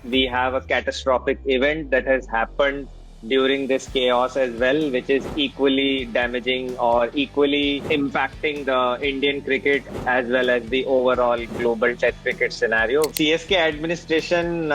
we have a catastrophic event that has happened during this chaos as well, which is equally damaging or equally impacting the Indian cricket as well as the overall global Test cricket scenario. CSK administration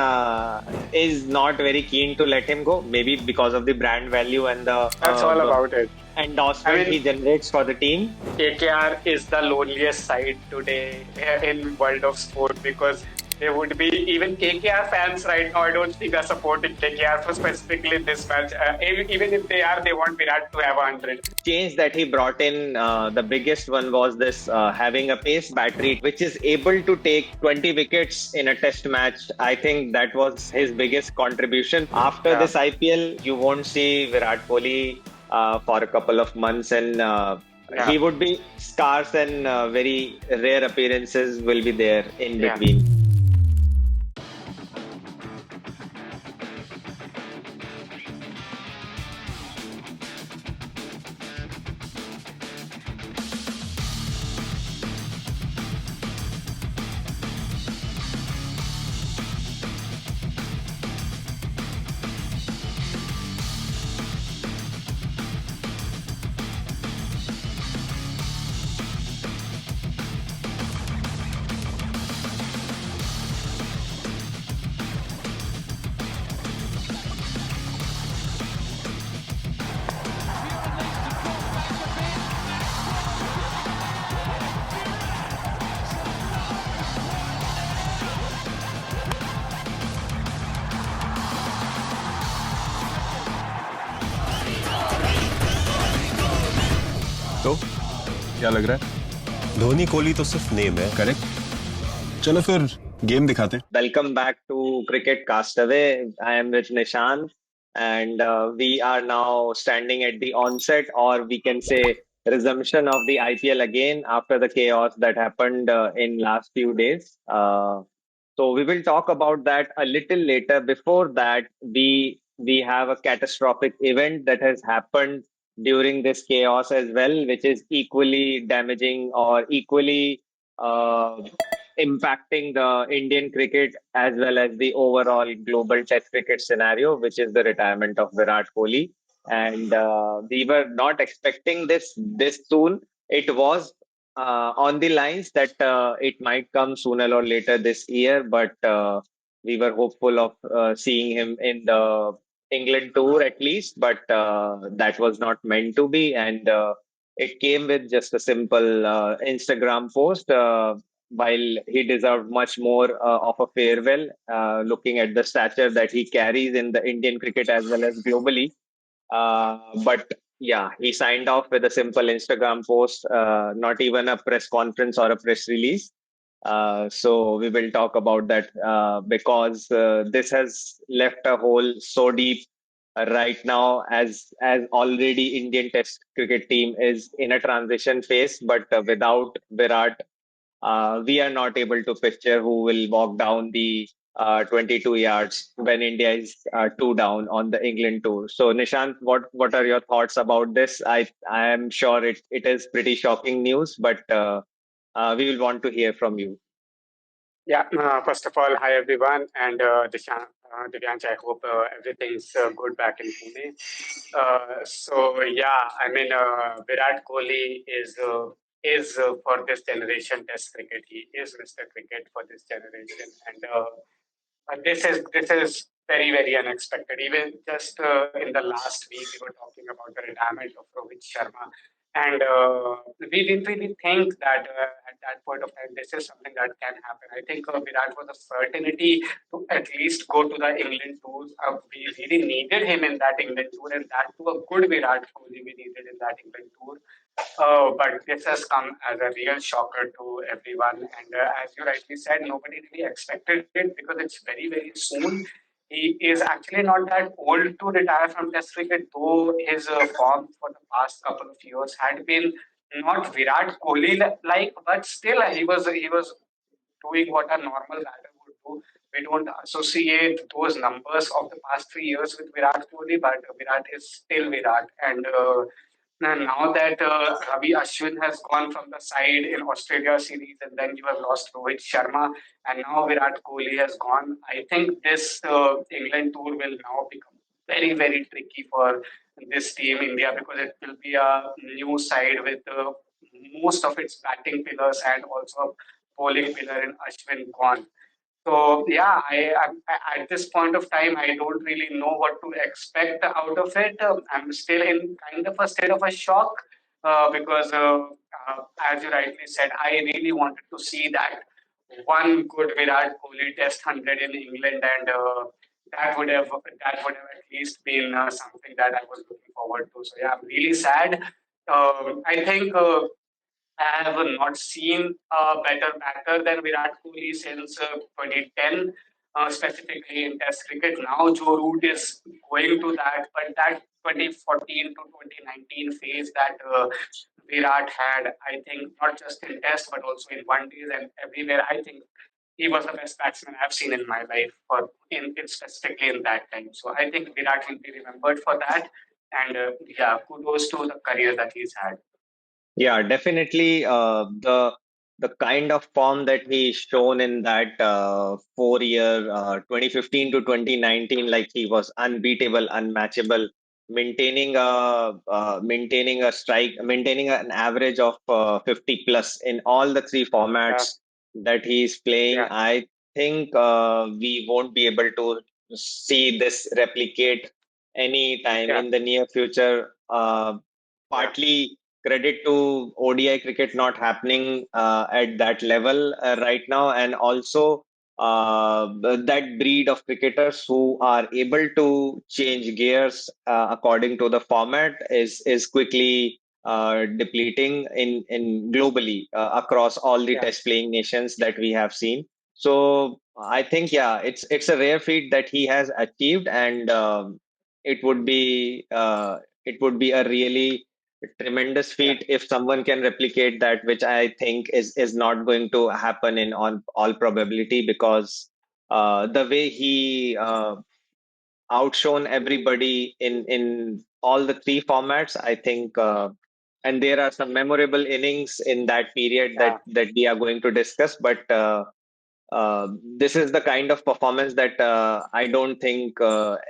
is not very keen to let him go, maybe because of the brand value and the That's all about it. I endorsement mean, he generates for the team. KKR is the loneliest side today in world of sport because there would be even KKR fans right now. I don't think are supporting KKR for specifically this match. Even if they are, they want Virat to have 100. Change that he brought in, the biggest one was this having a pace battery which is able to take 20 wickets in a test match. I think that was his biggest contribution. After Yeah, this IPL, you won't see Virat Kohli for a couple of months, and yeah, he would be scarce, and very rare appearances will be there in yeah. between. तो क्या लग रहा है? धोनी कोहली तो सिर्फ name है। Correct. चलो फिर गेम दिखाते हैं। Welcome back to Cricket Castaway. I am with Nishant, and we are now standing at the onset, or we can say resumption of the IPL again after the chaos that happened in last few days. So we will talk about that a little later. Before that, we have a catastrophic event that has happened during this chaos as well, which is equally damaging or equally uh, impacting the Indian cricket as well as the overall global Test cricket scenario, which is the retirement of Virat Kohli. And we were not expecting this soon. It was on the lines that it might come sooner or later this year, but we were hopeful of seeing him in the England tour at least, but that was not meant to be. And it came with just a simple Instagram post. While he deserved much more of a farewell, looking at the stature that he carries in the Indian cricket as well as globally. But yeah, he signed off with a simple Instagram post, not even a press conference or a press release. So we will talk about that because this has left a hole so deep right now, as already Indian Test cricket team is in a transition phase, but without Virat, we are not able to picture who will walk down the 22 yards when India is two down on the England tour. So, Nishant, what are your thoughts about this? I am sure it is pretty shocking news, but we will want to hear from you. Yeah, first of all, hi everyone, and Divyansh, I hope everything's good back in Pune. So yeah, I mean, Virat Kohli is for this generation Test cricket. He is Mr. Cricket for this generation, and this is very unexpected. Even just in the last week, we were talking about the retirement of Rohit Sharma, and we didn't really think that at that point of time this is something that can happen. I think Virat was a certainty to at least go to the England tour. We really needed him in that England tour, and that to a good Virat Kohli we needed in that England tour. But this has come as a real shocker to everyone. And as you rightly said, nobody really expected it because it's very soon. He is actually not that old to retire from Test cricket, though his form for the past couple of years had been not Virat Kohli like, but still he was doing what a normal batter would do. We don't associate those numbers of the past 3 years with Virat Kohli, but Virat is still Virat, and now that Ravi Ashwin has gone from the side in Australia series, and then you have lost Rohit Sharma, and now Virat Kohli has gone, I think this England tour will now become very, very tricky for this team India, because it will be a new side with most of its batting pillars and also a bowling pillar in Ashwin gone. So yeah, at this point of time, I don't really know what to expect out of it. I'm still in kind of a state of a shock because, as you rightly said, I really wanted to see that one good Virat Kohli Test 100 in England, and that would have at least been something that I was looking forward to. So yeah, I'm really sad. I think. I have not seen a better batter than Virat Kohli since 2010, specifically in Test cricket. Now Joe Root is going to that, but that 2014 to 2019 phase that Virat had, I think, not just in Test but also in one days and everywhere. I think he was the best batsman I've seen in my life, or in specifically in that time. So I think Virat will be remembered for that, and yeah, kudos to the career that he's had. Yeah, definitely. The kind of form that he's shown in that 4 year, 2015 to 2019, like he was unbeatable, unmatchable, maintaining an average of 50 plus in all the three Yeah, formats that he's playing. yeah, I think we won't be able to see this replicate any time yeah, in the near future. yeah. Partly credit to ODI cricket not happening at that level right now, and also that breed of cricketers who are able to change gears according to the format is quickly depleting in globally across all the Yeah, test playing nations that we have seen. So I think yeah, it's a rare feat that he has achieved, and it would be it would be a really tremendous yeah, feat if someone can replicate that, which I think is not going to happen in on all probability, because the way he outshone everybody in all the three formats, I think, and there are some memorable innings in that period yeah, that we are going to discuss, but. This is the kind of performance that I don't think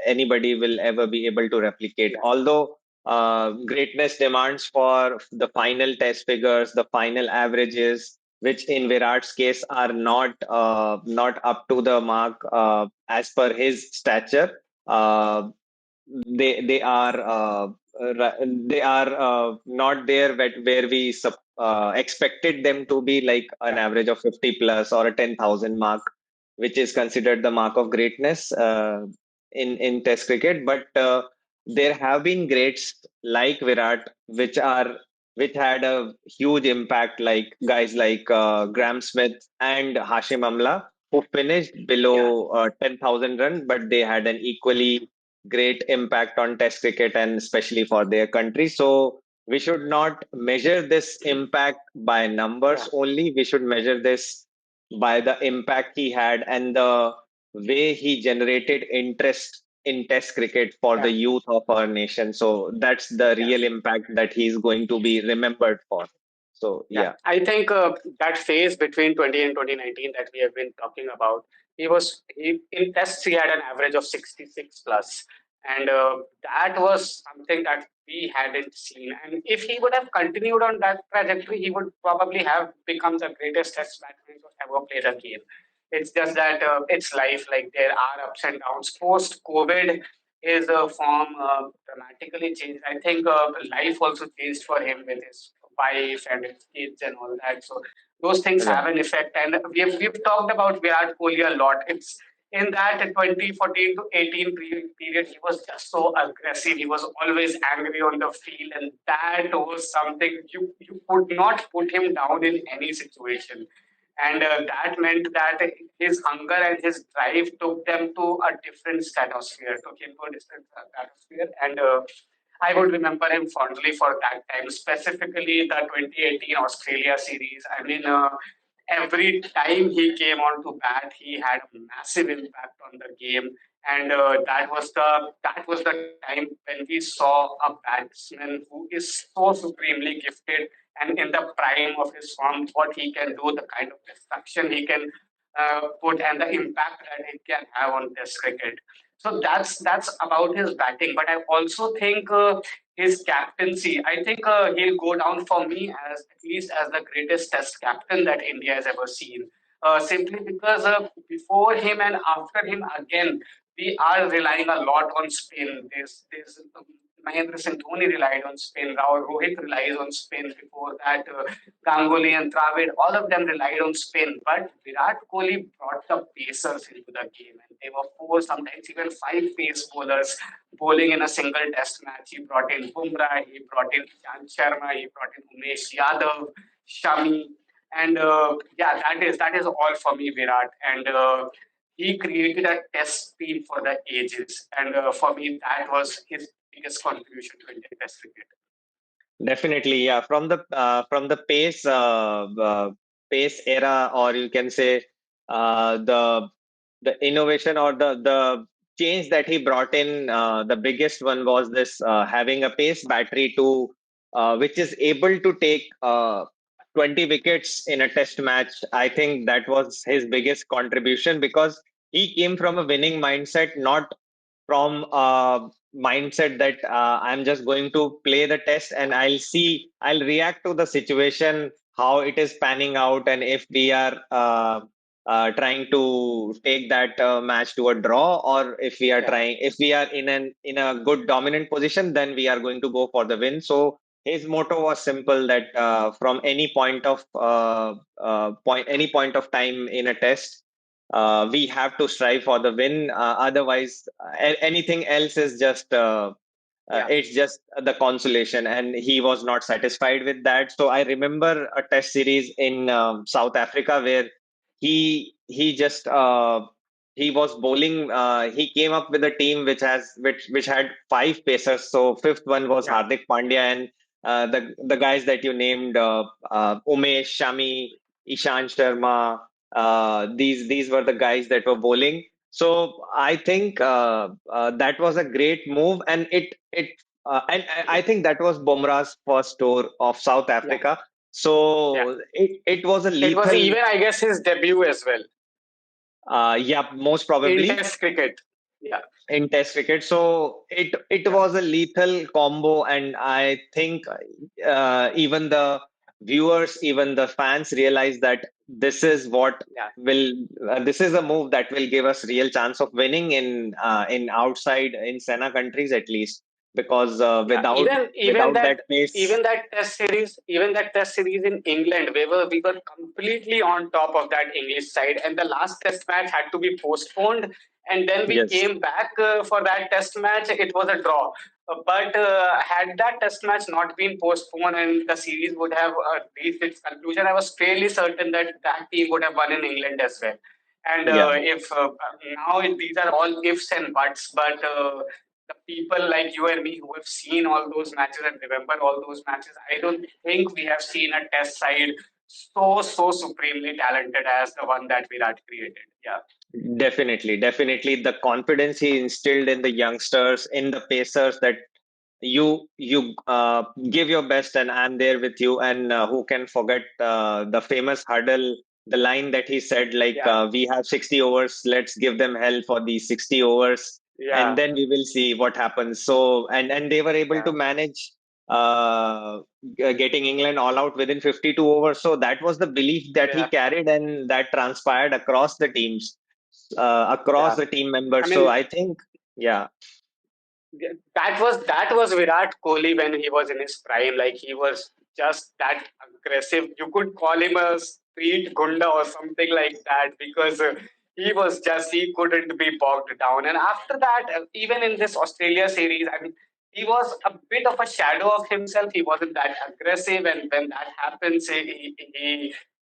anybody will ever be able to replicate. yeah, Although greatness demands for the final test figures, the final averages, which in Virat's case are not up to the mark as per his stature. Uh, they are they are not there where we expected them to be, like an yeah, average of 50 plus or a 10,000 mark, which is considered the mark of greatness in test cricket. But there have been greats like Virat which had a huge impact, like guys like Graham Smith and Hashim Amla, who finished yeah, below 10,000 run, but they had an equally great impact on test cricket, and especially for their country. So we should not measure this impact by yeah, numbers only. We should measure this by the impact he had and the way he generated interest in test cricket for the yeah, youth of our nation. So that's the yeah. real impact that he's going to be remembered for. So Yeah, yeah. I think that phase between 20 and 2019 that we have been talking about, in tests he had an average of 66 plus, and that was something that we hadn't seen. And if he would have continued on that trajectory, he would probably have become the greatest test batsman to ever play the game. It's just that it's life. Like, there are ups and downs. Post COVID, his form dramatically changed. I think life also changed for him with his wife and his kids and all that. So those things have Right. an effect. And we've talked about Virat Kohli a lot. It's in that 2014 to 18 period, he was just so aggressive. He was always angry on the field, and that was something you could not put him down in any situation. And that meant that his hunger and his drive took them to a different stratosphere, took him to a different stratosphere. And I would remember him fondly for that time, specifically the 2018 Australia series. I mean, every time he came on to bat, he had a massive impact on the game. And that was the time when we saw a batsman who is so supremely gifted and in the prime of his form, what he can do, the kind of destruction he can put, and the impact that it can have on Test cricket. So that's about his batting. But I also think his captaincy. I think he'll go down for me as at least as the greatest Test captain that India has ever seen. Simply because before him and after him, again, we are relying a lot on spin. There's Mahendra Singh Dhoni relied on spin. Rohit relies on spin. Before that, Ganguly and Dravid, all of them relied on spin. But Virat Kohli brought the pacers into the game, and they were four, sometimes even five pace bowlers bowling in a single Test match. He brought in Bumrah, he brought in Jan Sharma, he brought in Umesh Yadav, Shami, and yeah, that is all for me, Virat. And he created a Test team for the ages, and for me, that was his biggest contribution to Indian Test cricket. Definitely, yeah. From the pace era, or you can say the innovation or the change that he brought in. The biggest one was this having a pace battery to which is able to take 20 wickets in a Test match. I think that was his biggest contribution because he came from a winning mindset, not from a mindset that I'm just going to play the test and I'll react to the situation, how it is panning out, and if we are trying to take that match to a draw, or if we are Yeah, if we are in a good dominant position, then we are going to go for the win. So his motto was simple that from any point of time in a test, we have to strive for the win. Otherwise, anything else is just yeah, it's just the consolation. And he was not satisfied with that. So I remember a test series in South Africa where he just he was bowling. He came up with a team which had five pacers. So fifth one was yeah, Hardik Pandya, and the guys that you named, Umesh, Shami, Ishan Sharma. These were the guys that were bowling. So I think that was a great move, and I think that was Bumrah's first tour of South yeah, Africa. yeah. So it was a It was lethal, even, I guess, his debut as well yeah, most in probably Test cricket. Yeah, in Test cricket. So it yeah, was a lethal combo, and I think even the viewers, even the fans, realize that this is what yeah. will this is a move that will give us real chance of winning in outside in Sena countries at least, because Yeah, even without that that pace, even that test series in England, we were completely on top of that English side, and the last test match had to be postponed, and then we yes, came back for that test match. It was a draw, but had that test match not been postponed and the series would have reached its conclusion, I was fairly certain that that team would have won in England as well. And yeah. if now these are all ifs and buts, but the people like you and me who have seen all those matches and remember all those matches, I don't think we have seen a test side so supremely talented as the one that Virat created. Yeah, Definitely, definitely. The confidence he instilled in the youngsters, in the pacers, that you give your best and I'm there with you. And who can forget the famous hurdle, the line that he said, like, yeah, we have 60 overs, let's give them hell for these 60 overs, and yeah, then we will see what happens. So, and they were able yeah, to manage getting England all out within 52 overs. So that was the belief that he yeah, carried, and that transpired across yeah. the team I members. So mean, I think, yeah, that was Virat Kohli when he was in his prime. Like he was just that aggressive. You could call him a street gunda or something like that because he couldn't be bogged down. And after that, even in this Australia series, I mean, he was a bit of a shadow of himself. He wasn't that aggressive, and when that happens, he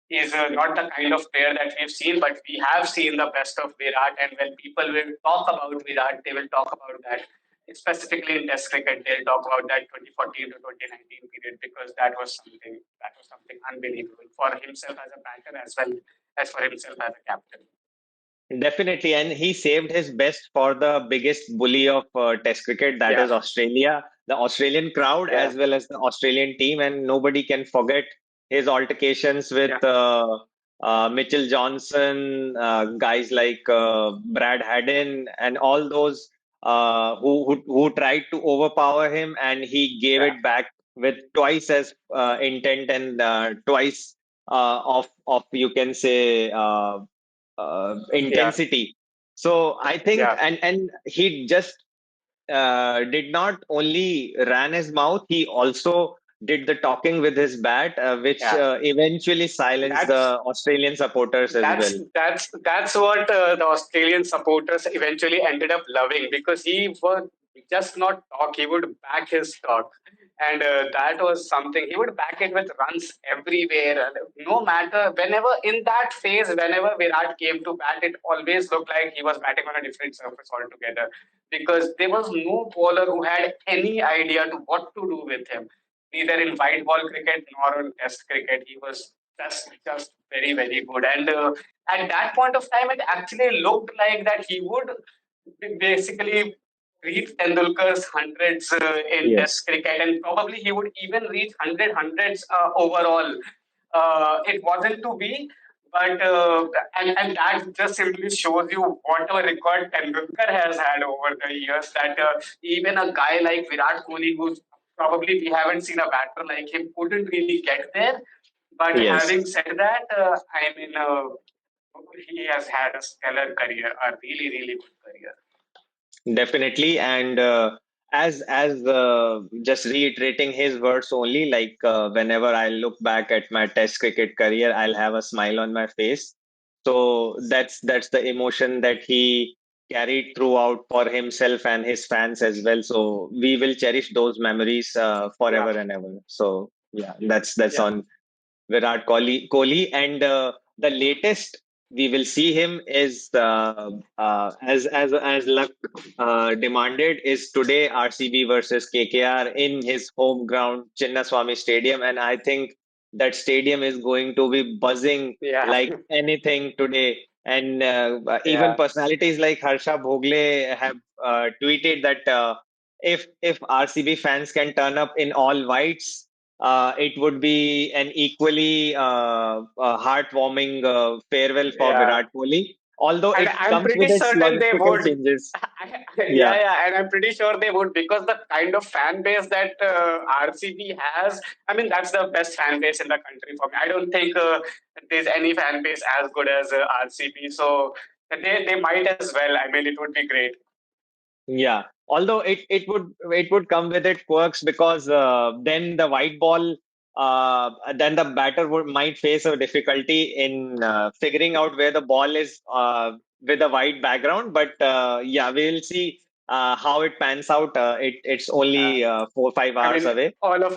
is not the kind of player that we've seen. But we have seen the best of Virat, and when people will talk about Virat, they will talk about that specifically in Test cricket, they'll talk about that 2014 to 2019 period because that was something unbelievable for himself as a batter as well as for himself as a captain. Definitely, and he saved his best for the biggest bully of Test cricket, that Yeah, is Australia, the Australian crowd yeah, as well as the Australian team, and nobody can forget his altercations with yeah, Mitchell Johnson, guys like Brad Haddin, and all those who tried to overpower him, and he gave yeah, it back with twice as intent and twice of you can say. yeah, Intensity. So I think, yeah, and he just did not only ran his mouth, he also did the talking with his bat, which yeah. eventually silenced That's the Australian supporters as well. that's what the Australian supporters eventually ended up loving because he would just not talk; he would back his talk, and that was something. He would back it with runs everywhere, no matter whenever in that phase, whenever Virat came to bat, it always looked like he was batting on a different surface altogether because there was no bowler who had any idea to what to do with him. Neither in white ball cricket nor on Test cricket, he was just very very good. And at that point of time, it actually looked like that he would basically reach Tendulkar's hundreds in Yes. Test cricket, and probably he would even reach hundreds overall. It wasn't to be, but and that just simply shows you what a record Tendulkar has had over the years. That even a guy like Virat Kohli, who's probably we haven't seen a batter like him, couldn't really get there. But Yes. having said that, I mean, he has had a stellar career, a really, really good career. Definitely, and as just reiterating his words only, like whenever I look back at my Test cricket career, I'll have a smile on my face. So that's the emotion that he carried throughout for himself and his fans as well. So we will cherish those memories Yeah, forever and ever. So yeah, that's yeah, on Virat Kohli, and the latest we will see him is as luck demanded is today RCB versus KKR in his home ground Chinnaswamy Stadium, and I think that stadium is going to be buzzing yeah, like anything today. And even yeah, personalities like Harsha Bhogle have tweeted that if RCB fans can turn up in all whites, it would be an equally heartwarming farewell for yeah. Virat Kohli. Although And it I'm comes pretty with its certain they logistical would. changes. Yeah, Yeah, yeah, and I'm pretty sure they would because the kind of fan base that RCB has, I mean, that's the best fan base in the country for me. I don't think there's any fan base as good as RCB, so they might as well. I mean, it would be great. yeah. Although it would come with its quirks because then the white ball, then the batter might face a difficulty in figuring out where the ball is with a white background. But yeah, we'll see how it pans out. It's Uh, only 4 5 hours I mean, away. all of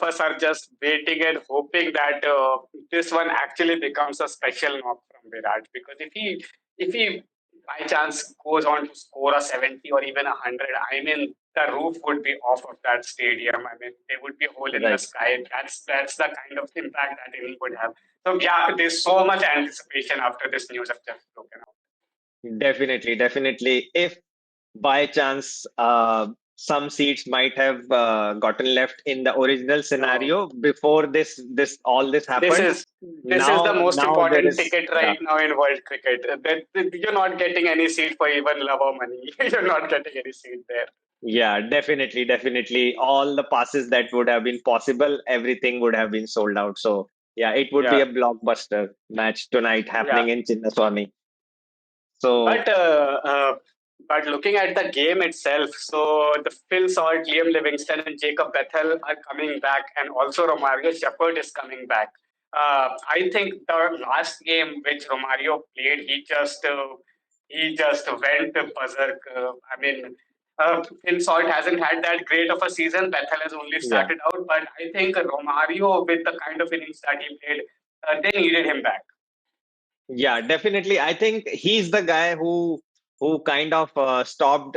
us are just waiting and hoping that this one actually becomes a special knock from Virat. Because if he by chance goes on to score a 70 or even 100, I mean, the roof would be off of that stadium. I mean, there would be a hole in the Right. sky. That's the kind of impact that it would have. So yeah, there's so much anticipation after this news has just broken out. Definitely, definitely. If by chance some seats might have gotten left in the original No, scenario before this all this This happened, is this is the most now there important is ticket yeah, right now in world cricket. You're not getting any seat for even love or money. You're not getting any seat there. yeah, definitely, definitely. All the passes that would have been possible, everything would have been sold out. So yeah, it would be Yeah, a blockbuster match tonight yeah. happening in Chinnaswamy. So But uh, uh, but looking at the game itself, so the Phil Salt, Liam Livingston, and Jacob Bethel are coming back, and also Romario Shepherd is coming back. I think the last game which Romario played, he just went berserk. I mean, Phil Salt hasn't had that great of a season. Bethel has only yeah, started out, but I think Romario, with the kind of innings that he played, they needed him back. yeah, definitely. I think he's the guy who who kind of stopped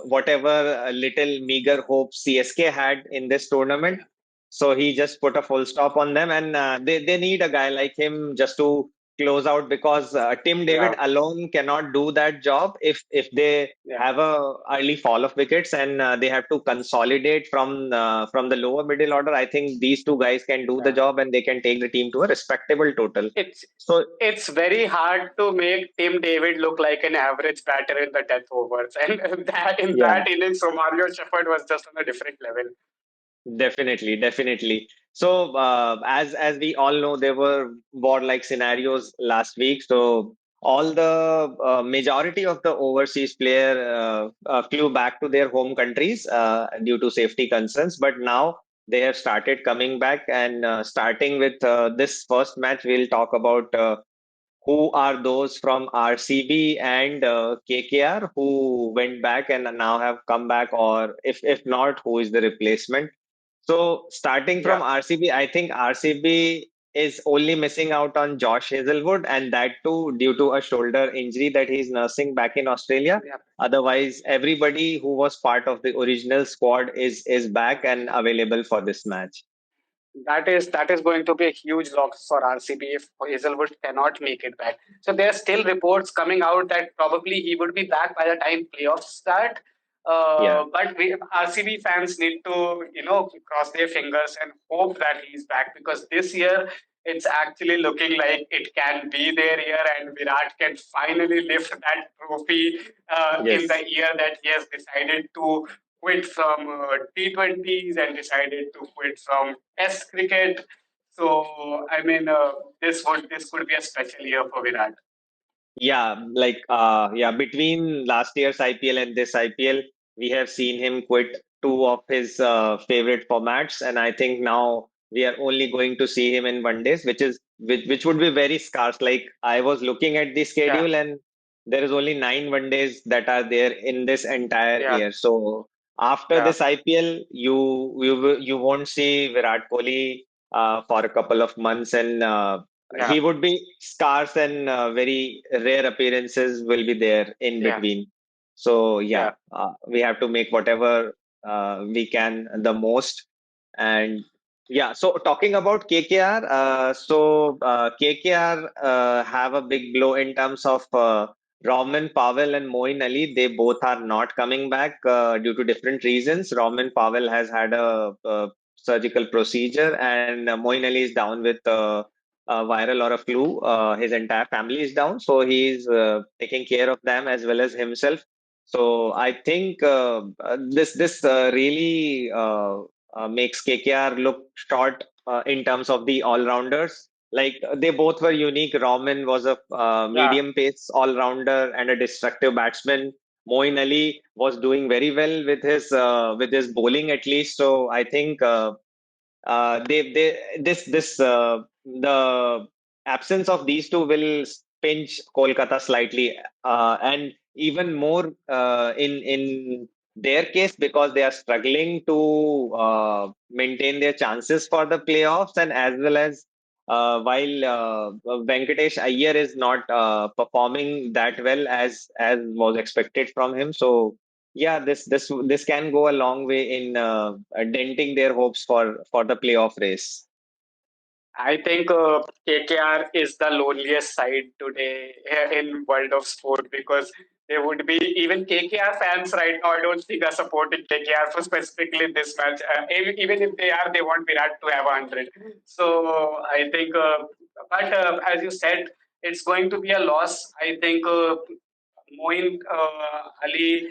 whatever little meager hope CSK had in this tournament. So he just put a full stop on them, and they need a guy like him just to close out, because Tim David Yeah, alone cannot do that job if they yeah, have a early fall of wickets, and they have to consolidate from the lower middle order. I think these two guys can do the yeah. job, and they can take the team to a respectable total. It's So it's very hard to make Tim David look like an average batter in the death overs, and that in yeah. that innings, Romario Shepherd was just on a different level. Definitely, definitely. So, as we all know, there were war-like scenarios last week. So, all the majority of the overseas player flew back to their home countries due to safety concerns. But now they have started coming back, and starting with this first match, we'll talk about who are those from RCB and KKR who went back and now have come back, or if not, who is the replacement? So starting from Yeah, RCB, I think RCB is only missing out on Josh Hazelwood, and that too due to a shoulder injury that he's nursing back in Australia. yeah. Otherwise, everybody who was part of the original squad is back and available for this match. That is going to be a huge loss for RCB if Hazelwood cannot make it back. So there are still reports coming out that probably he would be back by the time playoffs start. Yeah. But RCB fans need to, cross their fingers and hope that he's back, because this year it's actually looking like it can be their year, and Virat can finally lift that trophy in Yes. the year that he has decided to quit from T20s and decided to quit from Test cricket. So I mean, this could be a special year for Virat. Yeah, between last year's IPL and this IPL, we have seen him quit two of his favorite formats, and I think now we are only going to see him in one days, which would be very scarce. Like I was looking at the Yeah, schedule, and there is only 9 one days that are there in this entire yeah, year. So after yeah, this IPL, you won't see Virat Kohli for a couple of months, and yeah, he would be scarce, and very rare appearances will be there in yeah, between. So yeah, we have to make whatever we can the most. And yeah, so talking about KKR, KKR have a big blow in terms of Rahman Powell and Moeen Ali. They both are not coming back due to different reasons. Rahman Powell has had a surgical procedure, and Moeen Ali is down with viral or a flu. His entire family is down, so he's taking care of them as well as himself. So I think this really makes KKR look short in terms of the all rounders. Like they both were unique. Rahman was a yeah. medium pace all rounder and a destructive batsman. Moeen Ali was doing very well with his bowling at least. So I think they this the absence of these two will pinch Kolkata slightly, and even more in their case, because they are struggling to maintain their chances for the playoffs, and as well as while Venkatesh Iyer is not performing that well as was expected from him. So yeah, this can go a long way in denting their hopes for the playoff race. I think KKR is the loneliest side today in world of sport, because there would be even KKR fans right now. I don't think are supporting KKR for specifically this match. Even if they are, they want Virat to have 100. So I think, but as you said, it's going to be a loss. I think Moin Ali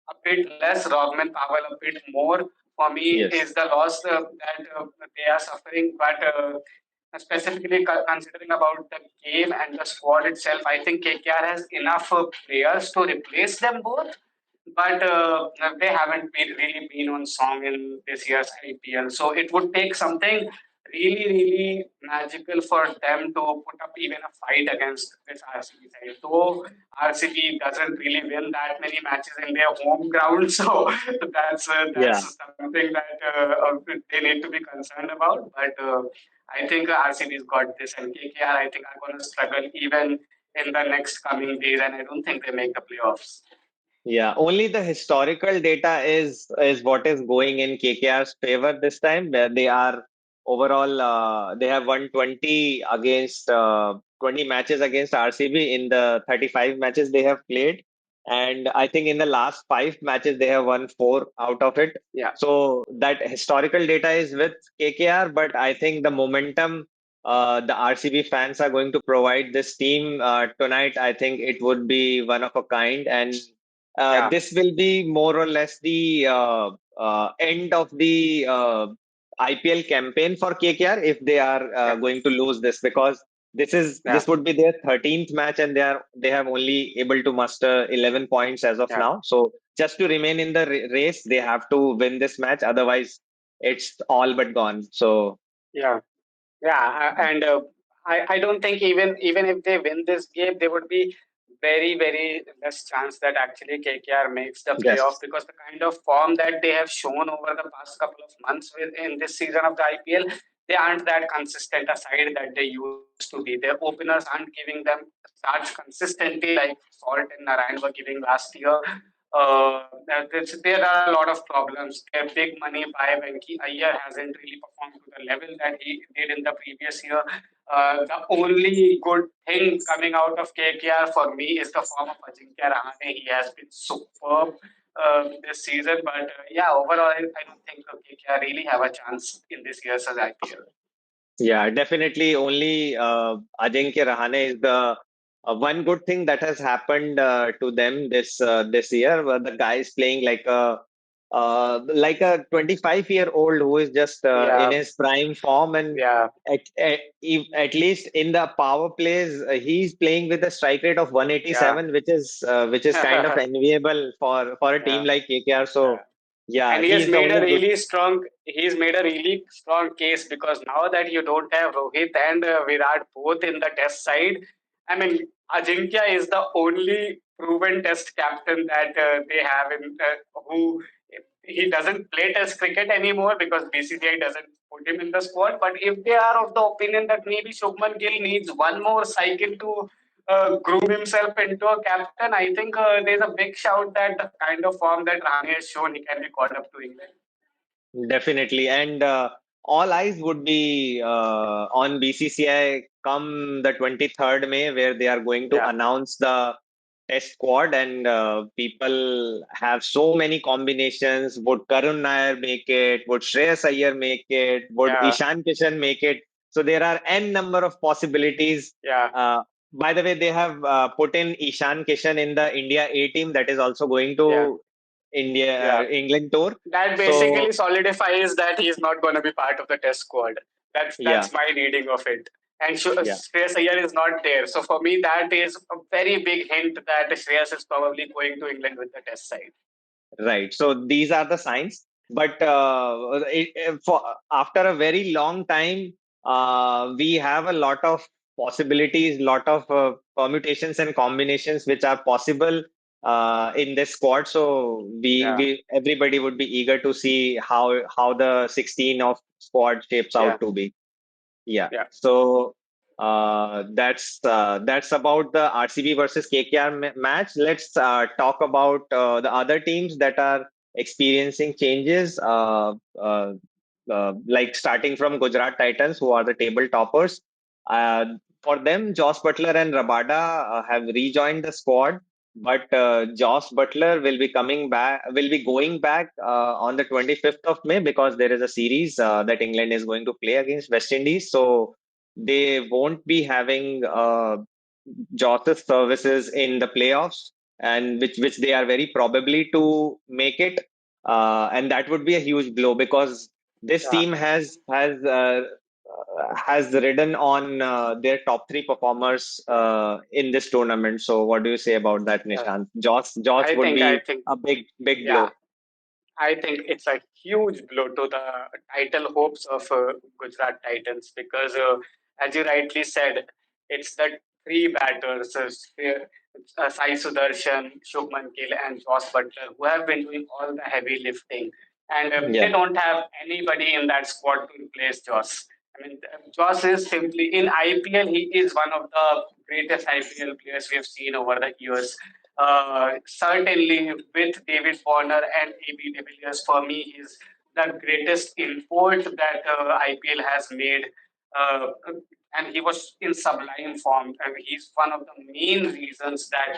a bit less, Rogman Powell a bit more. For me, Yes. is the loss that they are suffering. But specifically considering about the game and the squad itself, I think KKR has enough players to replace them both. But they haven't really been on song in this year's IPL. So it would take something really, really magical for them to put up even a fight against this RCB side. Though RCB doesn't really win that many matches in their home ground, so Yeah. that's something that they need to be concerned about. But I think RCB's got this, and KKR I think are going to struggle even in the next coming days, and I don't think they make the playoffs. Yeah, only the historical data is what is going in KKR's favor this time, where they are overall they have won 20 against 20 matches against RCB in the 35 matches they have played, and I think in the last 5 matches they have won 4 out of it. Yeah. So that historical data is with KKR, but I think the momentum the RCB fans are going to provide this team tonight. I think it would be one of a kind, and Yeah. this will be more or less the end of the IPL campaign for KKR if they are going to lose this, because this would be their 13th match and they have only able to muster 11 points as of now. So just to remain in the race, they have to win this match. Otherwise, it's all but gone. So Yeah. And I don't think even if they win this game, there would be very less chance that actually KKR makes the playoff, yes, because the kind of form that they have shown over the past couple of months in this season of the IPL, they aren't that consistent a side that they used to be. Their openers aren't giving them starts consistently like Salt and Narayan were giving last year. There are a lot of problems. Their big money buy Venki Iyer hasn't really performed to the level that he did in the previous year. The only good thing coming out of KKR for me is the form of Ajinkya Rahane. He has been superb this season, but overall, I don't think KKR really have a chance in this year's IPL. yeah, definitely. Only Ajinkya Rahane is the one good thing that has happened to them this year. Where the guy is playing like a 25-year-old who is just in his prime form, and at least in the power plays, he's playing with a strike rate of 187, which is kind of enviable for a team like KKR. So. Yeah, and he's the made a only good. really strong. He's made a really strong case, because now that you don't have Rohit and Virat both in the Test side, I mean, Ajinkya is the only proven Test captain that they have in who he doesn't play Test cricket anymore because BCCI doesn't put him in the squad. But if they are of the opinion that maybe Shubman Gill needs one more cycle to groom himself into a captain, I think there's a big shout that the kind of form that Rahane has shown, he can be called up to England. Definitely. And all eyes would be on BCCI come the 23rd May, where they are going to announce the test squad. And people have so many combinations. Would Karun Nair make it? Would Shreyas Iyer make it? Would Ishan Kishan make it? So there are n number of possibilities. By the way, they have put in Ishan Kishan in the India A team that is also going to England tour. That basically solidifies that he's not going to be part of the Test squad. That's my reading of it. And Shreyas Iyer is not there. So for me, that is a very big hint that Shreyas is probably going to England with the Test side. Right. So these are the signs. But after a very long time, we have a lot of possibilities, lot of permutations and combinations which are possible in this squad. So we everybody would be eager to see how the 16 of squad shapes out to be. Yeah. So that's about the RCB versus KKR match. Let's talk about the other teams that are experiencing changes. Like starting from Gujarat Titans, who are the table toppers. For them, Joss Butler and Rabada have rejoined the squad, but Joss Butler will be going back on the 25th of May, because there is a series that England is going to play against West Indies. So they won't be having Joss's services in the playoffs, and which they are very probably to make it. And that would be a huge blow, because this team has ridden on their top three performers in this tournament. So what do you say about that, Nishant? Joss would be a big blow. I think it's a huge blow to the title hopes of Gujarat Titans, because, as you rightly said, it's the three batters, Sai Sudarshan, Shubman Gill, and Joss Butler, who have been doing all the heavy lifting. And they don't have anybody in that squad to replace Joss. I mean, Joss is simply, in IPL, he is one of the greatest IPL players we have seen over the years. Certainly, with David Warner and AB de Villiers, for me, he's the greatest import that IPL has made. Uh, and he was in sublime form. And he's one of the main reasons that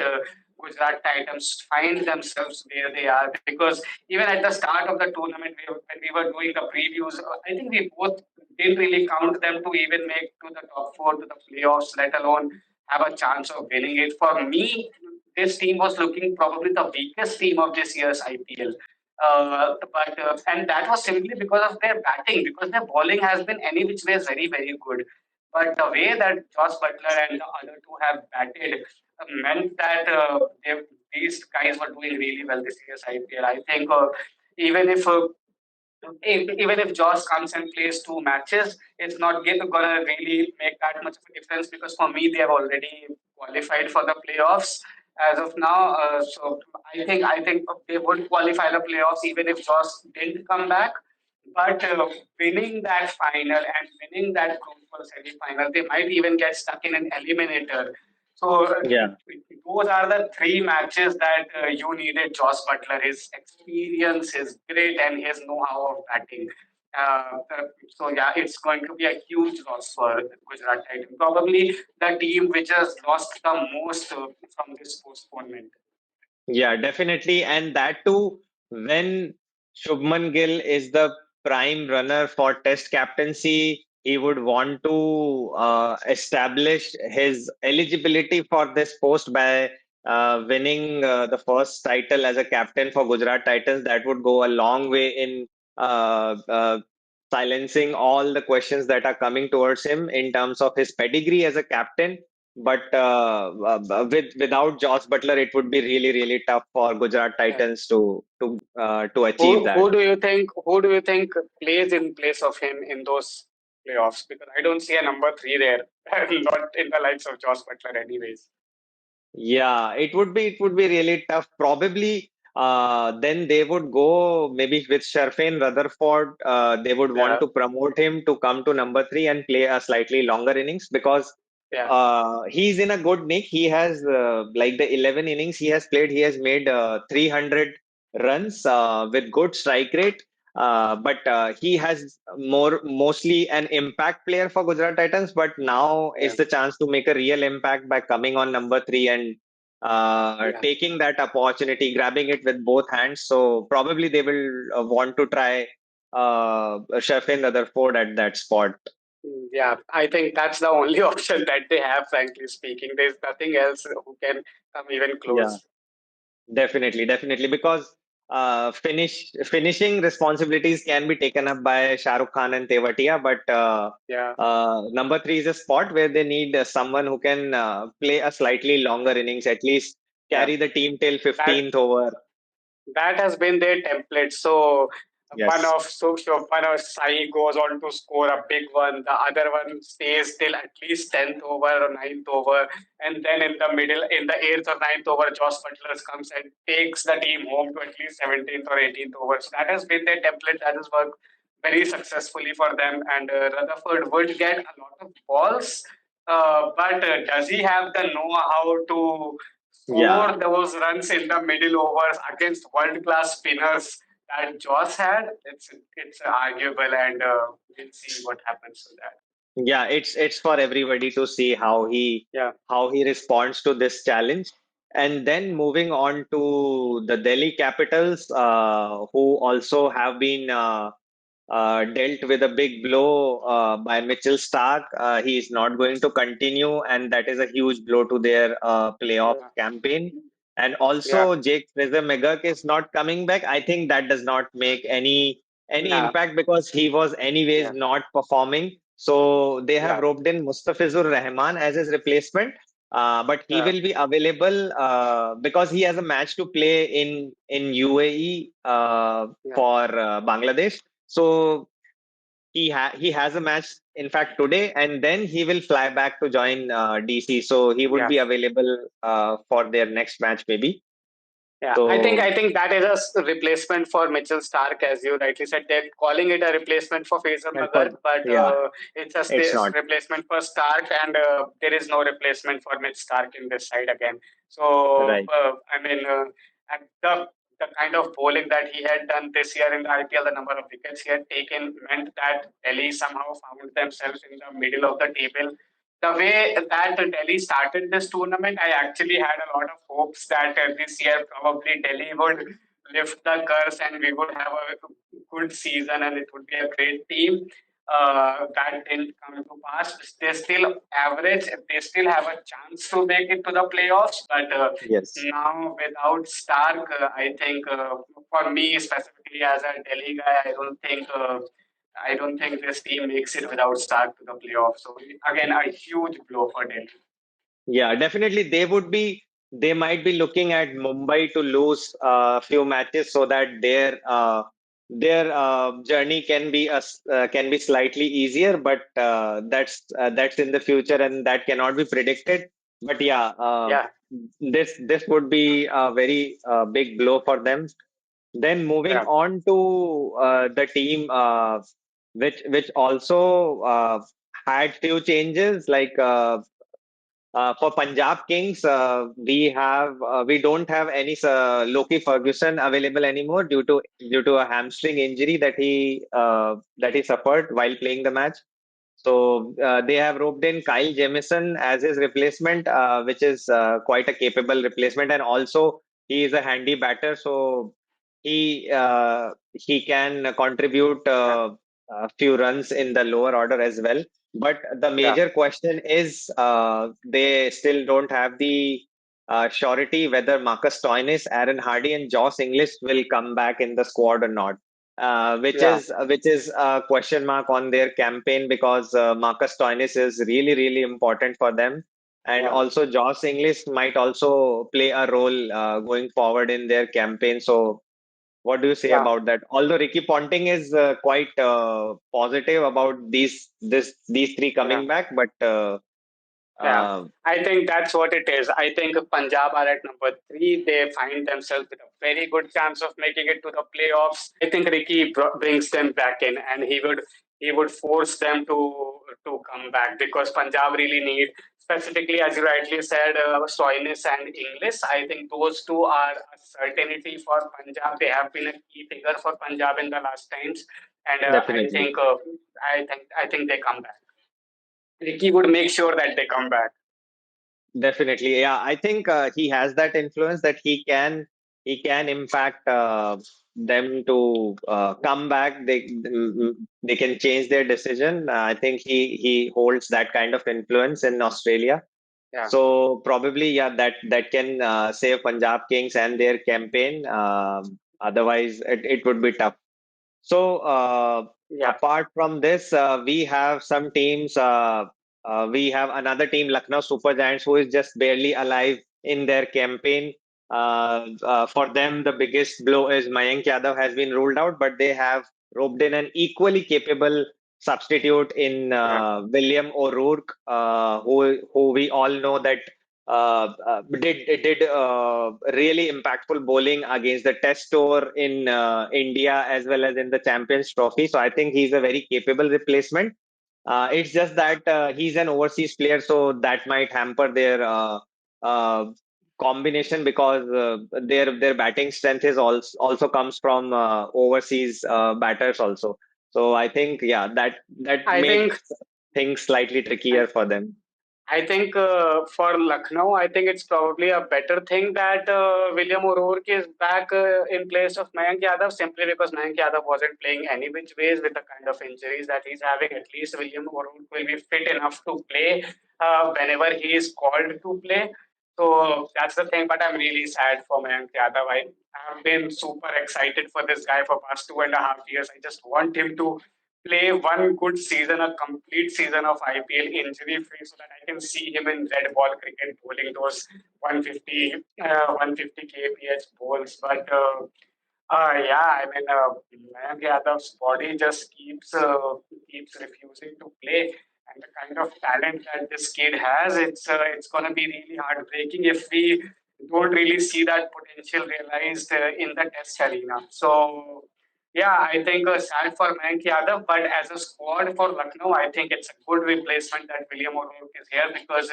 Gujarat Titans find themselves where they are. Because even at the start of the tournament, when we were doing the previews, I think we both didn't really count them to even make to the top four, to the playoffs, let alone have a chance of winning it. For me, this team was looking probably the weakest team of this year's IPL. And that was simply because of their batting, because their bowling has been any which way very, very good. But the way that Josh Butler and the other two have batted meant that these guys were doing really well this year's IPL. I think even if even if Josh comes and plays two matches, it's not gonna really make that much of a difference because for me they have already qualified for the playoffs as of now. So I think they would qualify the playoffs even if Josh didn't come back. But winning that final and winning that crucial semi-final, they might even get stuck in an eliminator. So Yeah. those are the three matches that you needed Josh Butler, his experience, his grit, and his know-how of batting. So yeah, it's going to be a huge loss for Gujarat Titans. Probably the team which has lost the most from this postponement. Yeah, definitely. And that too, when Shubman Gill is the prime runner for Test captaincy, he would want to establish his eligibility for this post by winning the first title as a captain for Gujarat Titans. That would go a long way in silencing all the questions that are coming towards him in terms of his pedigree as a captain, but without Josh Butler, it would be really really tough for Gujarat Yeah. Titans to achieve that. Who do you think plays in place of him in those playoffs? Because I don't see a number three there, not in the likes of Josh Butler, anyways. Yeah, it would be really tough. Probably then they would go maybe with Sharfane Rutherford. They would want Yeah, to promote him to come to number three and play a slightly longer innings because yeah, he's in a good nick. He has like the 11 innings he has played, he has made 300 runs with good strike rate. But he has mostly an impact player for Gujarat Titans. But now yeah, is the chance to make a real impact by coming on number three and yeah. taking that opportunity, grabbing it with both hands. So probably they will want to try Sheffield Rutherford at that spot. Yeah, I think that's the only option that they have, frankly speaking. There's nothing else who can come even Yeah. close. Definitely, definitely, because finishing responsibilities can be taken up by Shah Rukh Khan and Tewatia, but Yeah, number three is a spot where they need someone who can play a slightly longer innings, at least yeah. carry the team till That 15th over. that has been their template. So Yes. one of Sai goes on to score a big one. The other one stays till at least 10th over or 9th over. And then in the middle, in the 8th or 9th over, Josh Butler comes and takes the team home to at least 17th or 18th over. So that has been their template. That has worked very successfully for them. And Rutherford would get a lot of balls. But does he have the know-how to Yeah. score those runs in the middle overs against world-class spinners that Josh had? It's arguable, and we'll see what happens to that. Yeah, it's for everybody to see Yeah, how he responds to this challenge. And then moving on to the Delhi Capitals, who also have been dealt with a big blow by Mitchell Stark. He is not going to continue, and that is a huge blow to their playoff yeah, campaign. And yeah, also, Jake Fraser McGurk is not coming back. I think that does not make any yeah, impact because he was anyways yeah, not performing. So they have yeah, roped in Mustafizur Rahman as his replacement. But he yeah, will be available because he has a match to play in UAE yeah, for Bangladesh. So he has a match in fact today, and then he will fly back to join DC. So he would yeah. be available for their next match maybe. Yeah, So, I think that is a replacement for Mitchell Stark, as you rightly said. They're calling it a replacement for Faisal and Magar, but yeah, it's a it's not replacement for Stark, and there is no replacement for Mitch Stark in this side again. So, right. and the kind of bowling that he had done this year in the IPL, the number of wickets he had taken meant that Delhi somehow found themselves in the middle of the table. The way that Delhi started this tournament, I actually had a lot of hopes that this year probably Delhi would lift the curse and we would have a good season and it would be a great team. That didn't come to pass. They still average. They still have a chance to make it to the playoffs. But Yes. now without Stark, I think for me specifically as a Delhi guy, I don't think this team makes it without Stark to the playoffs. So again, a huge blow for Delhi. Yeah, definitely they might be looking at Mumbai to lose a few matches so that their journey can be slightly easier, but that's in the future and that cannot be predicted. But yeah, Yeah, this would be a very big blow for them. Then moving yeah, on to the team which also had few changes like for Punjab Kings, we don't have any Loki Ferguson available anymore due to a hamstring injury that he suffered while playing the match. So they have roped in Kyle Jamieson as his replacement, which is quite a capable replacement, and also he is a handy batter, so he can contribute yeah, a few runs in the lower order as well. But the yeah, major question is they still don't have the surety whether Marcus Stoinis, Aaron Hardy, and Josh English will come back in the squad or not, yeah, which is a question mark on their campaign because Marcus Stoinis is really really important for them, and yeah, also Josh English might also play a role going forward in their campaign. So, what do you say yeah. about that? Although Ricky Ponting is quite positive about these three Yeah. coming back, but Yeah, uh, I think that's what it is. I think Punjab are at number three. They find themselves with a very good chance of making it to the playoffs. I think Ricky brings them back in, and he would force them to come back because Punjab really need, specifically as you rightly said, Soinis and English. I think those two are a certainty for Punjab. They have been a key figure for Punjab in the last times, and definitely. I think they come back. Ricky would make sure that they come back. Definitely, yeah. I think he has that influence that he can impact them to come back. They can change their decision. I think he holds that kind of influence in Australia. Yeah, So probably, yeah, that can save Punjab Kings and their campaign. Otherwise, it would be tough. So, yeah, apart from this, we have some teams. We have another team, Lucknow Super Giants, who is just barely alive in their campaign. For them, the biggest blow is Mayank Yadav has been ruled out, but they have roped in an equally capable substitute in yeah, William O'Rourke, who we all know that did really impactful bowling against the Test tour in India as well as in the Champions Trophy. So I think he's a very capable replacement. It's just that he's an overseas player, so that might hamper their uh, combination because their batting strength is also comes from overseas batters also. So I think yeah that I think makes things slightly I, trickier for them. I think for Lucknow, I think it's probably a better thing that William O'Rourke is back in place of Mayank Yadav simply because Mayank Yadav wasn't playing any which ways with the kind of injuries that he's having. At least William O'Rourke will be fit enough to play whenever he is called to play. So that's the thing. But I'm really sad for Mayank Yadav. I have been super excited for this guy for past 2.5 years. I just want him to play one good season, a complete season of IPL injury free, so that I can see him in red ball cricket bowling those 150 kph balls. But yeah, I mean, Mayank Yadav's body just keeps refusing to play, and the kind of talent that this kid has, it's going to be really heartbreaking if we don't really see that potential realized in the test arena. So, yeah, I think sad for Mayank Yadav, but as a squad for Lucknow, I think it's a good replacement that William O'Rourke is here because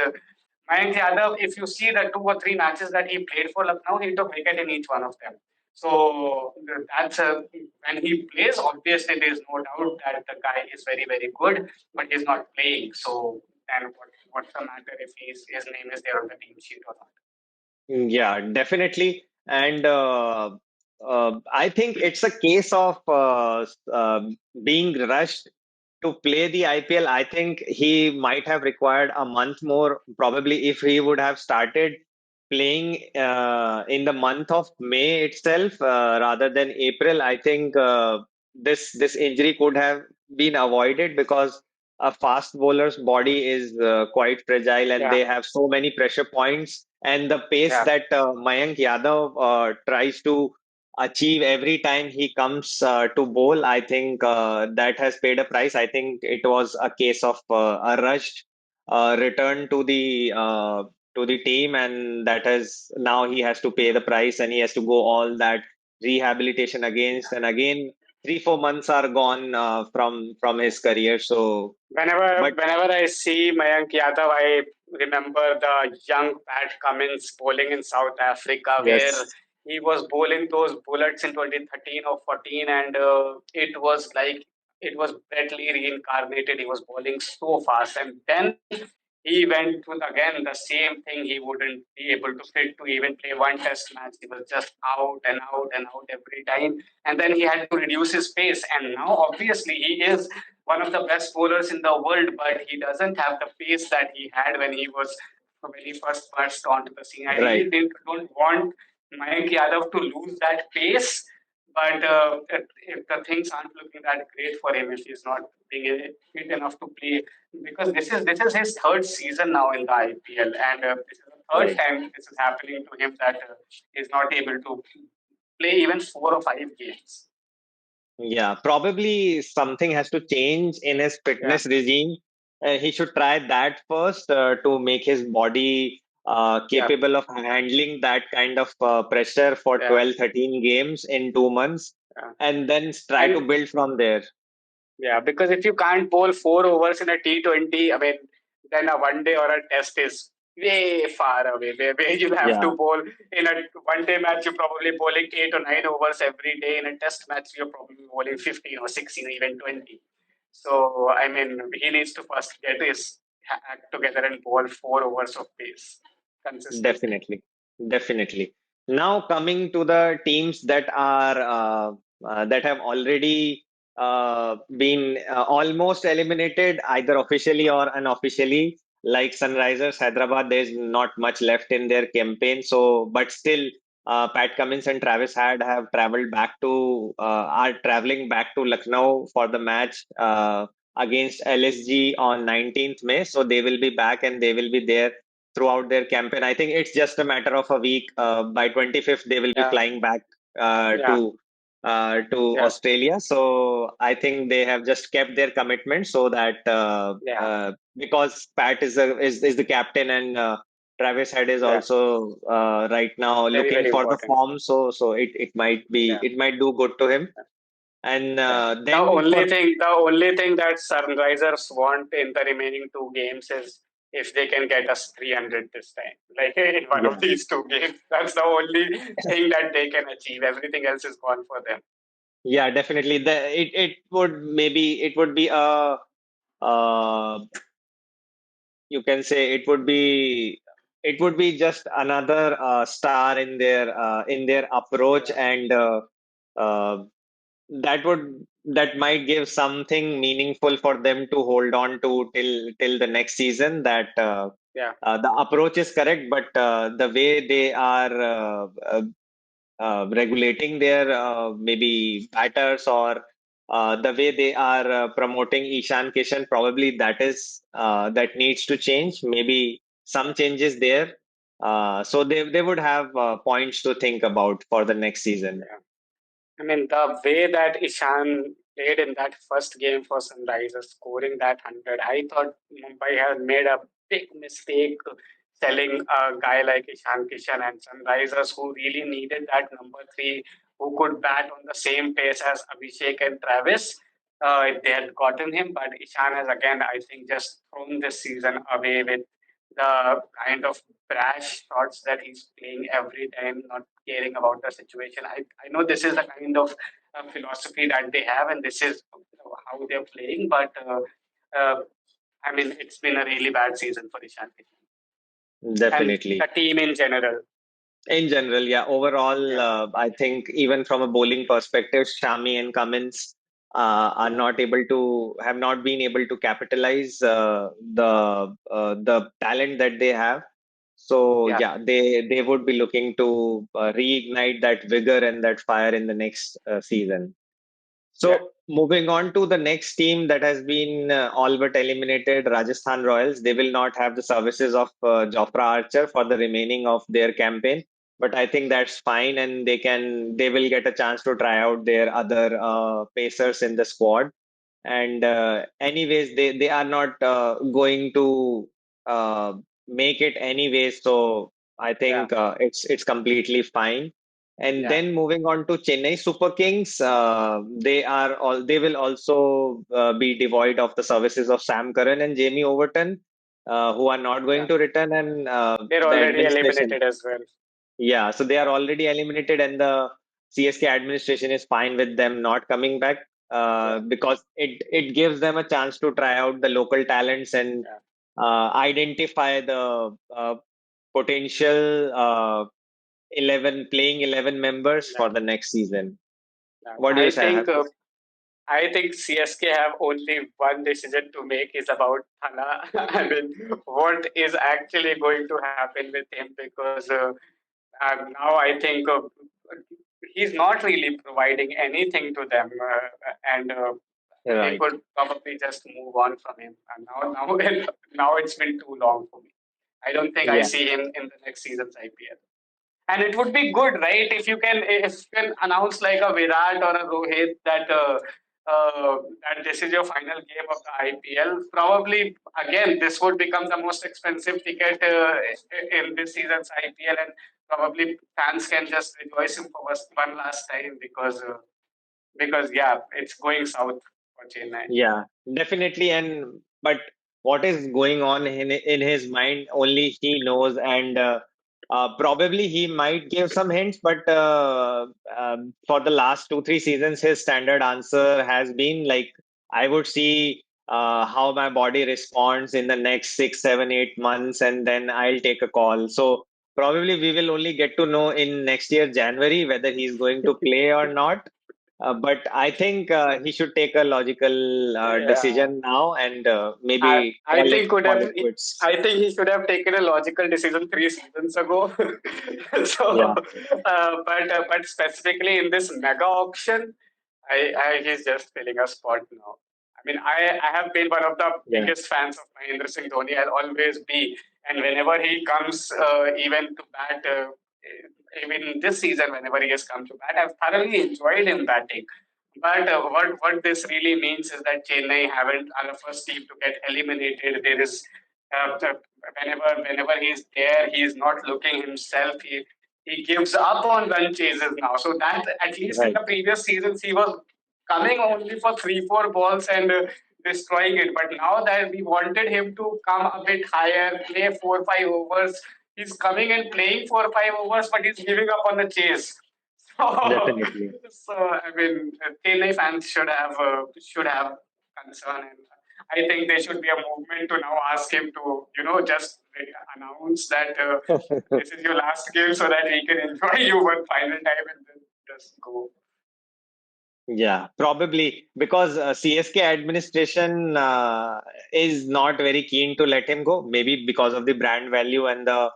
Mayank Yadav, if you see the 2 or 3 matches that he played for Lucknow, he took wicket in each one of them. So that's when he plays. Obviously, there is no doubt that the guy is very, very good, but he's not playing. So then, what's the matter if his name is there on the team sheet or not? Yeah, definitely. And I think it's a case of being rushed to play the IPL. I think he might have required a month more, probably, if he would have started playing in the month of May itself rather than April. I think this injury could have been avoided because a fast bowler's body is quite fragile and Yeah, they have so many pressure points. And the pace yeah, that Mayank Yadav tries to achieve every time he comes to bowl, I think that has paid a price. I think it was a case of a rushed return to the team, and that has now he has to pay the price, and he has to go all that rehabilitation against, and again 3 4 months are gone from his career. So, but Whenever I see Mayank Yadav, I remember the young Pat Cummins bowling in South Africa, where yes, he was bowling those bullets in 2013 or 14, and it was like it was Brett Lee reincarnated. He was bowling so fast, and then he went with again the same thing. He wouldn't be able to fit to even play one test match. He was just out and out and out every time, and then he had to reduce his pace. And now, obviously, he is one of the best bowlers in the world, but he doesn't have the pace that he had when he first burst onto the scene. I right. really don't want Mayank Yadav to lose that pace, but if the things aren't looking that great for him, if he's not being fit enough to play, because this is his third season now in the IPL, and this is the third Right. time this is happening to him that he's not able to play even 4 or 5 games. Yeah, probably something has to change in his Yeah, fitness regime. He should try that first to make his body yeah, capable of handling that kind of pressure for yeah, 12, 13 games in 2 months, yeah. and then try to And build from there. yeah, because if you can't bowl 4 overs in a T20, I mean, then a one day or a test is way far away. Where you'll have Yeah, to bowl in a one day match, you're probably bowling 8 or 9 overs every day. In a test match, you're probably bowling 15 or 16, even 20. So, I mean, he needs to first get his act together and bowl 4 overs of pace consistently. definitely. Definitely. Now coming to the teams that are that have already been almost eliminated, either officially or unofficially, like Sunrisers Hyderabad. There's not much left in their campaign. So, but still, Pat Cummins and Travis Head have traveled back to are traveling back to Lucknow for the match against LSG on 19th May. So they will be back and they will be there throughout their campaign. I think it's just a matter of a week. By 25th, they will be Yeah, flying back uh, yeah, to to yeah, Australia. So I think they have just kept their commitment so that yeah, because Pat is the captain and Travis Head is yeah. also right now Very, looking very for the important. form. So it might be Yeah. it might do good to him. And Yeah. then for The only thing that Sunrisers want in the remaining 2 games is if they can get us 300 this time, like in one of yeah, these 2 games. That's the only thing that they can achieve. Everything else is gone for them. yeah, definitely. It would be a uh, you can say it would be just another star in their approach, Yeah, and uh, that might give something meaningful for them to hold on to till the next season. That yeah, the approach is correct, but the way they are regulating their maybe batters, or the way they are promoting Ishan Kishan, probably that needs to change. Maybe some changes there. So they would have points to think about for the next season. yeah. I mean, the way that Ishan played in that first game for Sunrisers, scoring that 100, I thought Mumbai had made a big mistake selling a guy like Ishan Kishan and Sunrisers, who really needed that number three who could bat on the same pace as Abhishek and Travis. If they had gotten him, but Ishan has again, I think, just thrown this season away with the kind of brash shots that he's playing every time, not caring about the situation. I know this is the kind of philosophy that they have, and this is how they're playing, but uh, I mean, it's been a really bad season for Ishan and the Definitely. team in general. In general, yeah. Overall, Yeah, I think even from a bowling perspective, Shami and Cummins yeah, have not been able to capitalize the talent that they have. So yeah, yeah, they would be looking to reignite that vigor and that fire in the next season. yeah, So moving on to the next team that has been all but eliminated, Rajasthan Royals. They will not have the services of Jofra Archer for the remaining of their campaign, but I think that's fine, and they will get a chance to try out their other pacers in the squad. And anyways, they are not going to uh, make it anyways. So I yeah, think it's completely fine. And yeah, then moving on to Chennai Super Kings, they will also be devoid of the services of Sam Curran and Jamie Overton, who are not going yeah. to return, and They're the already administration. eliminated as well. Yeah, so they are already eliminated, and the CSK administration is fine with them not coming back Yeah, because it gives them a chance to try out the local talents and yeah, identify the potential 11 members yeah, for the next season. yeah. What do you say? Have to? I think CSK have only one decision to make is about Thala. I mean, what is actually going to happen with him? Because now I think he's not really providing anything to them, and they Right. could probably just move on from him. And now it's been too long for me. I don't think I Yeah. see him in the next season's IPL. And it would be good, right? If you can announce like a Virat or a Rohit that this is your final game of the IPL. Probably again, this would become the most expensive ticket in this season's IPL, and probably fans can just rejoice him for one last time because yeah, it's going south for Chennai. Yeah, definitely. And but what is going on in his mind, only he knows. And probably he might give some hints, but for the last 2 3 seasons, his standard answer has been like, I would see how my body responds in the next 6 7 8 months, and then I'll take a call. So probably we will only get to know in next year January whether he's going to play or not. But I think he should take a logical Yeah. decision now and I maybe I think could call have it quits. I think he should have taken a logical decision 3 seasons ago. so, Yeah, but specifically in this mega auction, he's just filling a spot now. I mean, I have been one of the yeah, biggest fans of Mahendra Singh Dhoni. I'll always be, and whenever he comes, even to bat, even this season, whenever he has come to bat, I've thoroughly enjoyed him batting. But what this really means is that Chennai haven't are the first team to get eliminated. There is whenever he's there, he's not looking himself. He gives up on run chases now. So that at least in right, the previous seasons he was coming only for 3 4 balls and destroying it. But now that we wanted him to come a bit higher, play 4 5 overs, he's coming and playing 4 5 overs, but he's giving up on the chase. So, definitely. so I mean, Chennai fans should have concern, and I think there should be a movement to now ask him to, just announce that this is your last game, so that we can enjoy you one final time and then just go. Yeah, probably because CSK administration is not very keen to let him go. Maybe because of the brand value and the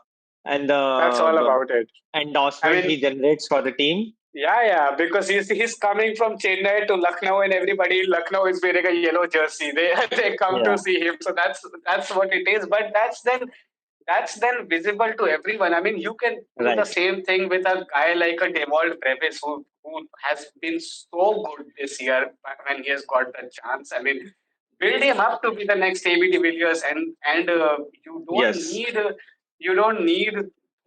That's all about it. I endorsement mean, he generates for the team. yeah, because he's coming from Chennai to Lucknow, and everybody in Lucknow is wearing a yellow jersey. They they come to Yeah, see him, so that's what it is. But that's then visible to everyone. I mean, you can do the right. same thing with a guy like a Devol Brevis who has been so good this year when he has got the chance. I mean, build him up to be the next AB de Villiers, and you don't Yes. need. You don't need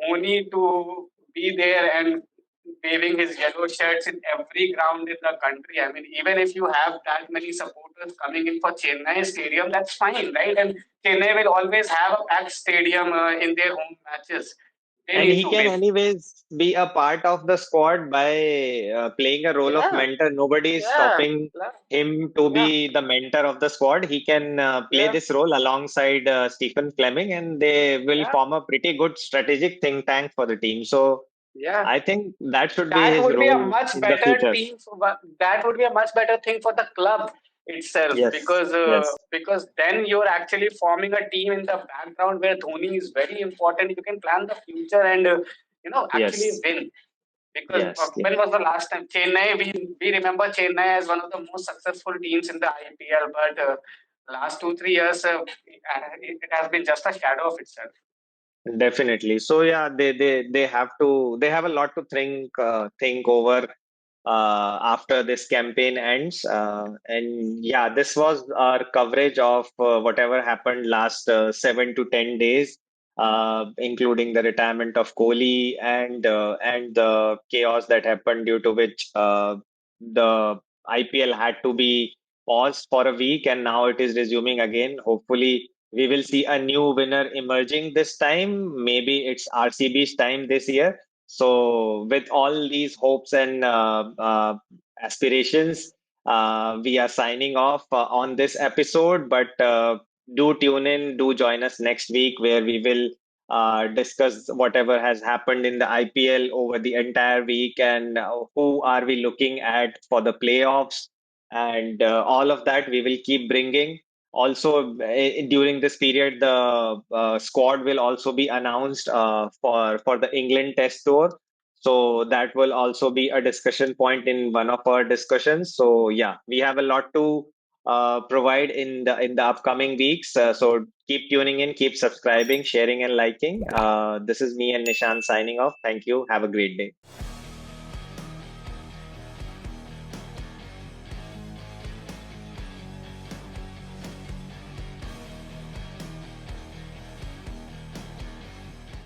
Dhoni to be there and waving his yellow shirts in every ground in the country. I mean, even if you have that many supporters coming in for Chennai Stadium, that's fine, right? And Chennai will always have a packed stadium in their home matches. They And need he to can win. anyways be a part of the squad by playing a role of Yeah, mentor. Nobody is yeah, stopping him to yeah, be the mentor of the squad. He can play yeah, this role alongside Stephen Fleming, and they will yeah, form a pretty good strategic think tank for the team. So yeah. I think that should be That his would be a role much in the better future. team. That would be a much better thing for the club itself, Yes, yes, because then you're actually forming a team in the background where Dhoni is very important. You can plan the future and actually yes, win. Because yes, when yes. was the last time Chennai? We remember Chennai as one of the most successful teams in the IPL, but last 2 3 years it has been just a shadow of itself. Definitely. So yeah, they have to they have a lot to think over after this campaign ends. And yeah, this was our coverage of whatever happened last 7 to 10 days, including the retirement of Kohli and the chaos that happened due to which the IPL had to be paused for a week, and now it is resuming again. Hopefully, we will see a new winner emerging this time. Maybe it's RCB's time this year. So, with all these hopes and aspirations, we are signing off on this episode. But do tune in, do join us next week where we will discuss whatever has happened in the IPL over the entire week and who are we looking at for the playoffs and all of that we will keep bringing. Also, during this period, the squad will also be announced for the England Test tour. So that will also be a discussion point in one of our discussions. So yeah, we have a lot to provide in the upcoming weeks. So keep tuning in, keep subscribing, sharing, and liking. This is me and Nishan signing off. Thank you. Have a great day.